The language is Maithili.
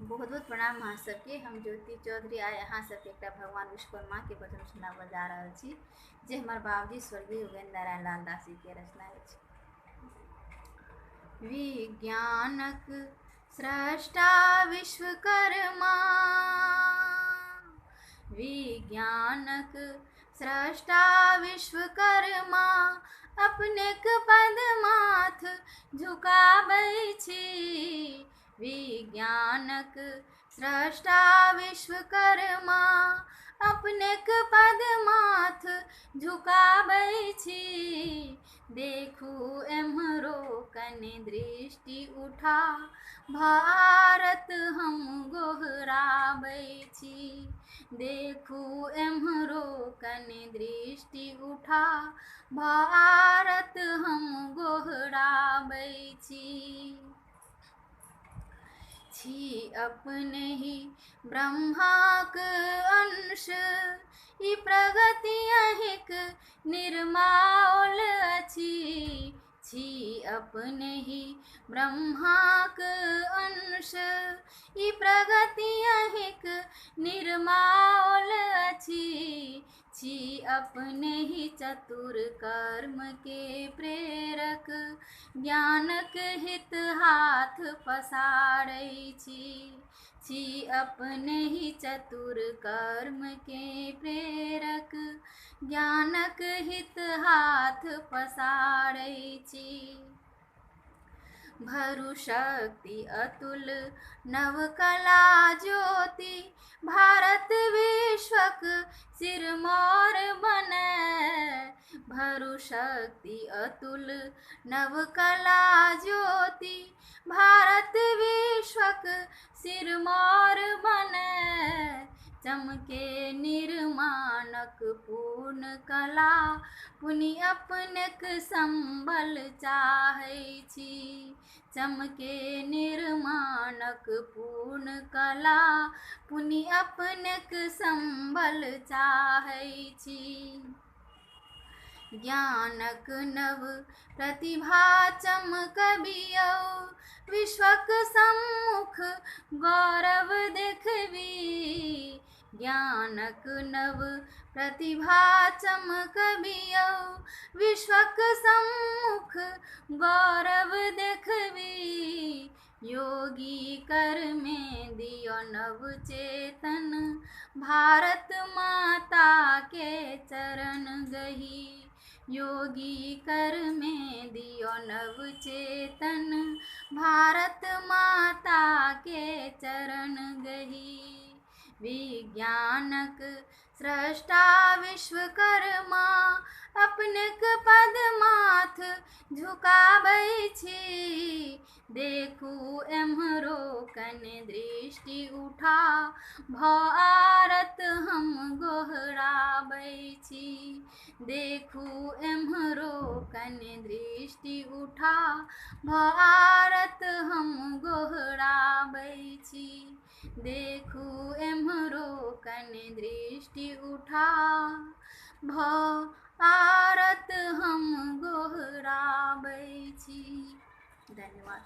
बहुत बहुत प्रणाम अहाँ सबके। हम ज्योति चौधरी आए अहाँ सबके एक भगवान विश्वकर्मा के भजन सुनाबऽ जा रहल छी, जे हमार बाबूजी स्वर्गीय योगेंद्र नारायण लाल दासी के रचना अछि। विज्ञानक सृष्टा विश्वकर्मा, विज्ञानक सृष्टा विश्वकर्मा, अपनेक पद माथ झुकाबै छी। विज्ञानक सृष्टा विश्वकर्मा, अपनेक पद माथ झुकाबै छी। देखू एम्हरो कनि दृष्टि उठा, भारत हम गोहराबै छी। देखू एम्हरो कनि दृष्टि उठा, भारत हम गोहराबै छी। अपने ही ब्रह्माक अंश, ई प्रगति अहिंक निर्मल अछि। अपने ही ब्रह्माक अंश, ई प्रगति अहिंक निर्मल अछि। अपने ही चतुर कर्म के प्रेरक, ज्ञानक हित हाथ पसारै छी। अपने ही चतुर कर्म के प्रेरक, ज्ञानक हित हाथ पसारै छी। भरु शक्ति अतुल नव कला ज्योति, भारत विश्वक सिरमौर बनय। भरु शक्ति अतुल नव कला ज्योति, भारत विश्वक सिरमौर बनय। चमके निर्माणक पूर्ण कला, पुनि अपनेक संबल चाहै छी। चमके निर्माणक पूर्ण कला, पुनि अपनेक संबल चाहै छी। ज्ञानक नव प्रतिभा चमकबियौ, विश्वक सम्मुख गौरव देखबी। ज्ञानक नव प्रतिभा चमकबियौ, विश्वक सम्मुख गौरव देखबी। योगी कर में दियो नव चेतन, भारत माता के चरण गही। योगी कर में दियो नव चेतन, भारत माता के चरण गही। विज्ञानक सृष्टा विश्वकर्मा, अपनेक पद माथ झुकाबै छी। देखू एम्हरो कनि दृष्टि उठा, भारत हम गोहराबै छी। देखू एम्हरो कनि दृष्टि उठा, भारत हम गोहराबै छी। देखू एम्हरो कनि दृष्टि उठा, भारत हम गोहराबै छी। धन्यवाद।